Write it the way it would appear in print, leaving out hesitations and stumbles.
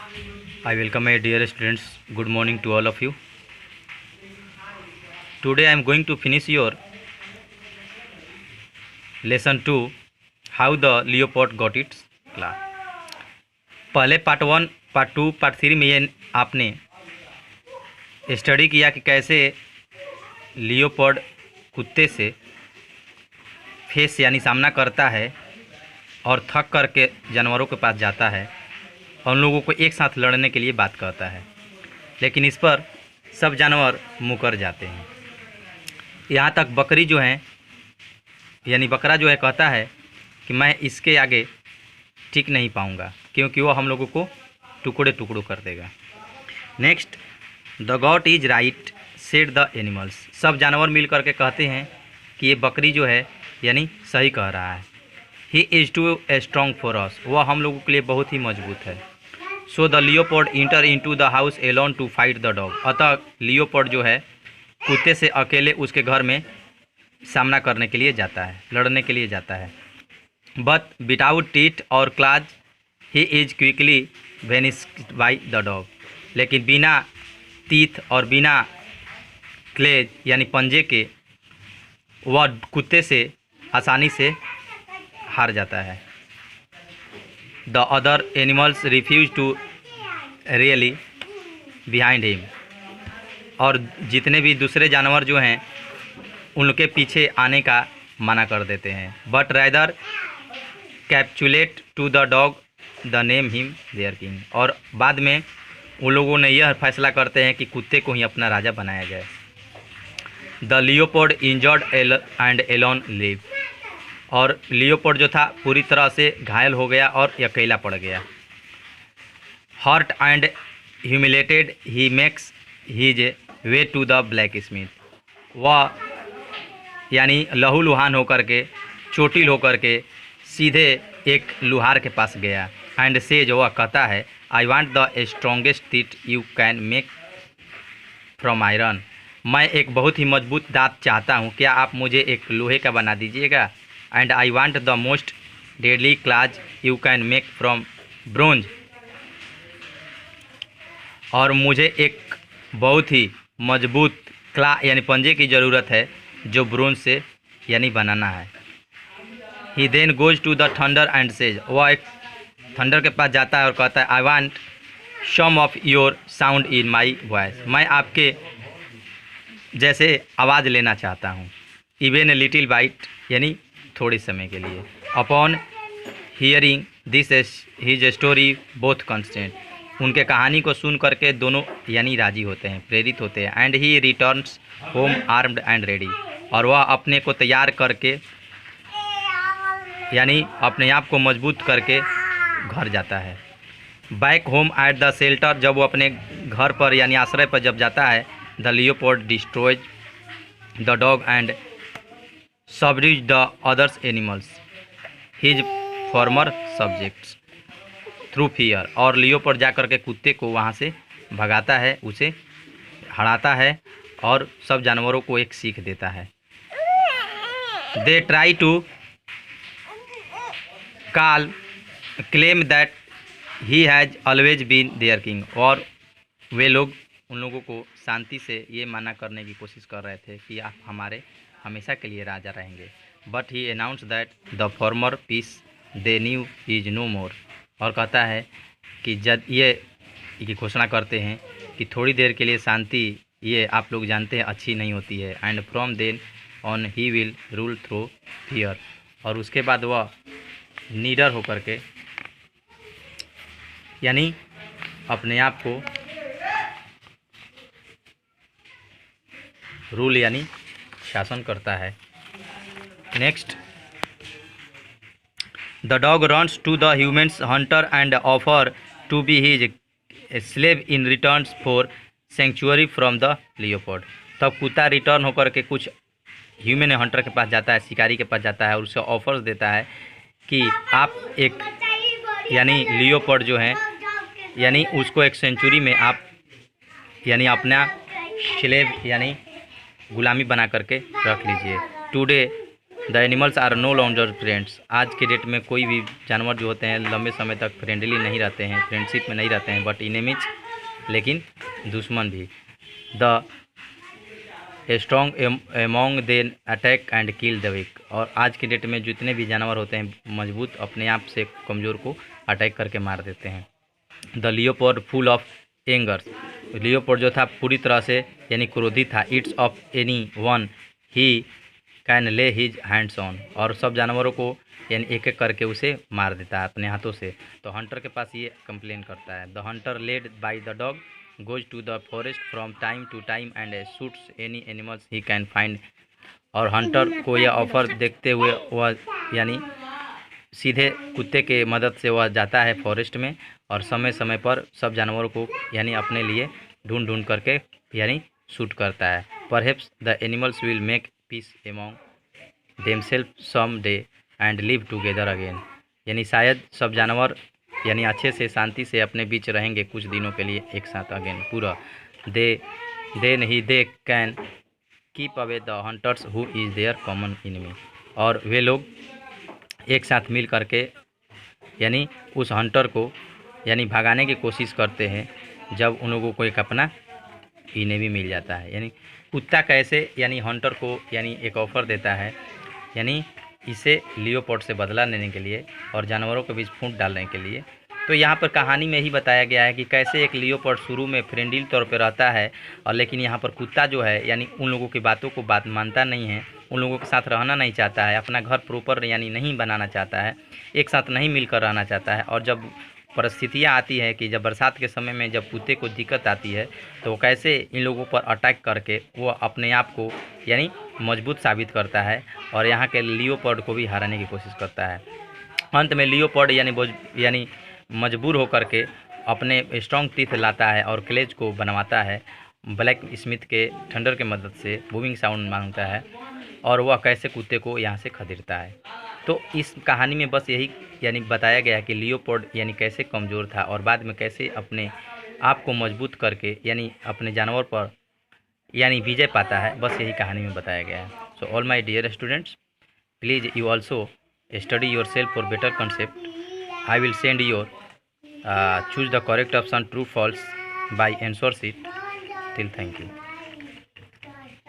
I welcome my dear students. Good morning to all of you. Today I am going to finish your lesson 2, how the leopard got its claw. पहले part 1, part 2, part 3 में ये आपने study किया कि कैसे leopard कुत्ते से face यानी सामना करता है और थक करके जानवरों के पास जाता है और उन लोगों को एक साथ लड़ने के लिए बात करता है, लेकिन इस पर सब जानवर मुकर जाते हैं। यहाँ तक बकरी जो है यानी बकरा जो है कहता है कि मैं इसके आगे टिक नहीं पाऊँगा क्योंकि वो हम लोगों को टुकड़े टुकड़ों कर देगा। Next, the got is right said the animals. सब जानवर मिल करके कहते हैं कि ये बकरी जो है यानी सही कह रहा है। He is too strong for us, वह हम लोगों के लिए बहुत ही मजबूत है। So the leopard enter into the house alone to fight the dog. अतः लियोपर्ड जो है कुत्ते से अकेले उसके घर में सामना करने के लिए जाता है, लड़ने के लिए जाता है। बट विदाउट टीथ और clause he is quickly vanished by the dog. लेकिन बिना टीथ और बिना क्लेज यानी पंजे के वह कुत्ते से आसानी से हार जाता है। The other animals refuse to rally behind him. और जितने भी दूसरे जानवर जो हैं उनके पीछे आने का मना कर देते हैं। But rather capitulate to the dog the name him their king. और बाद में उन लोगों ने यह फैसला करते हैं कि कुत्ते को ही अपना राजा बनाया जाए। The leopard injured and alone live. और लियोपोर्ड जो था पूरी तरह से घायल हो गया और अकेला पड़ गया। Hurt and humiliated he makes his way to the blacksmith. वह यानी लहूलुहान होकर के, चोटिल होकर के सीधे एक लुहार के पास गया। एंड से जो वह कहता है, I want the strongest teeth you can make from iron. मैं एक बहुत ही मजबूत दांत चाहता हूँ, क्या आप मुझे एक लोहे का बना दीजिएगा। And I want the most deadly clause you can make from bronze. और मुझे एक बहुत ही मजबूत क्ला यानी पंजे की ज़रूरत है जो ब्रोंज से यानी बनाना है। He then goes to the thunder and says. वह एक थंडर के पास जाता है और कहता है, I want some of your sound in my voice. मैं आपके जैसे आवाज़ लेना चाहता हूँ। इवन ए लिटिल बाइट यानी थोड़े समय के लिए। Upon hearing this his story both constant. उनके कहानी को सुन करके दोनों यानी राजी होते हैं, प्रेरित होते हैं। And he returns home armed and ready. और वह अपने को तैयार करके यानी अपने आप को मजबूत करके घर जाता है। Back home at the shelter. जब वो अपने घर पर यानी आश्रय पर जब जाता है, the leopard destroys the dog and subdues the others animals his former subjects through fear. और लियोपोर्ड जा कर के कुत्ते को वहाँ से भगाता है, उसे हराता है और सब जानवरों को एक सीख देता है। They try to claim that he has always been their king. और वे लोग उन लोगों को शांति से ये माना करने की कोशिश कर रहे थे कि आप हमारे हमेशा के लिए राजा रहेंगे। But he announce that the former peace they knew is no more. और कहता है कि जब ये घोषणा करते हैं कि थोड़ी देर के लिए शांति ये आप लोग जानते हैं अच्छी नहीं होती है। And from then on he will rule through fear. और उसके बाद वह नीडर होकर के यानी अपने आप को रूल यानी शासन करता है। Next, the dog runs to the humans hunter and offer to be his slave in return for sanctuary from the leopard. तब कुत्ता रिटर्न होकर के कुछ ह्यूमन हंटर के पास जाता है, शिकारी के पास जाता है और उसे ऑफर्स देता है कि आप एक यानी लियोपोर्ड जो है यानी उसको एक सेंचुरी में आप यानी अपना स्लेव यानी गुलामी बना करके रख लीजिए। Today the animals are no longer friends. आज के डेट में कोई भी जानवर जो होते हैं लंबे समय तक फ्रेंडली नहीं रहते हैं, फ्रेंडशिप में नहीं रहते हैं, बट इनेमिज, लेकिन दुश्मन भी। The strong among them attack and kill the weak. और आज के डेट में जितने भी जानवर होते हैं मजबूत अपने आप से कमज़ोर को अटैक करके मार देते हैं। The leopard full of angers. Leopard जो था पूरी तरह से यानी क्रोधित था। It's of anyone he can lay his hands on. और सब जानवरों को यानी एक एक करके उसे मार देता है अपने हाथों से। तो हंटर के पास ये कंप्लेन करता है। The Hunter led by the dog goes to the forest from time to time and shoots any animals he can find। और हंटर को यह ऑफर देखते हुए वह यानी सीधे कुत्ते के मदद से वह जाता है फॉरेस्ट में और समय समय पर सब जानवरों को यानी अपने लिए ढूंढ ढूंढ करके यानी शूट करता है। Perhaps the animals will make peace among themselves some day and live together again. यानी शायद सब जानवर यानी अच्छे से शांति से अपने बीच रहेंगे कुछ दिनों के लिए एक साथ अगेन पूरा। Then he they can keep away the hunters who is their common enemy. और वे लोग एक साथ मिल करके यानी उस हंटर को यानी भगाने की कोशिश करते हैं जब उन लोगों को एक अपना इनेमी मिल जाता है। यानी कुत्ता कैसे यानी हंटर को यानी एक ऑफ़र देता है यानी इसे लियोपोर्ड से बदला लेने के लिए और जानवरों के बीच फूट डालने के लिए। तो यहाँ पर कहानी में ही बताया गया है कि कैसे एक लियोपोर्ड शुरू में फ्रेंडली तौर पर रहता है और लेकिन यहाँ पर कुत्ता जो है यानी उन लोगों की बातों को बात मानता नहीं है, उन लोगों के साथ रहना नहीं चाहता है, अपना घर प्रॉपर यानी नहीं बनाना चाहता है, एक साथ नहीं मिलकर रहना चाहता है। और जब परिस्थितियाँ आती है कि जब बरसात के समय में जब कुत्ते को दिक्कत आती है तो कैसे इन लोगों पर अटैक करके वो अपने आप को यानी मजबूत साबित करता है और यहाँ के लियोपोर्ड को भी हराने की कोशिश करता है। अंत में लियोपोर्ड यानी मजबूर होकर के अपने स्ट्रॉन्ग टीथ लाता है और क्लेज को बनवाता है ब्लैक स्मिथ के थंडर के मदद से बूमिंग साउंड मांगता है और वह कैसे कुत्ते को यहाँ से खदेड़ता है। तो इस कहानी में बस यही यानी बताया गया है कि लियोपोर्ड यानी कैसे कमज़ोर था और बाद में कैसे अपने आप को मजबूत करके यानी अपने जानवर पर यानी विजय पाता है। बस यही कहानी में बताया गया है। So all my dear students, please you also study yourself for better concept. I will send your choose the correct option true false by answer sheet. Till thank you.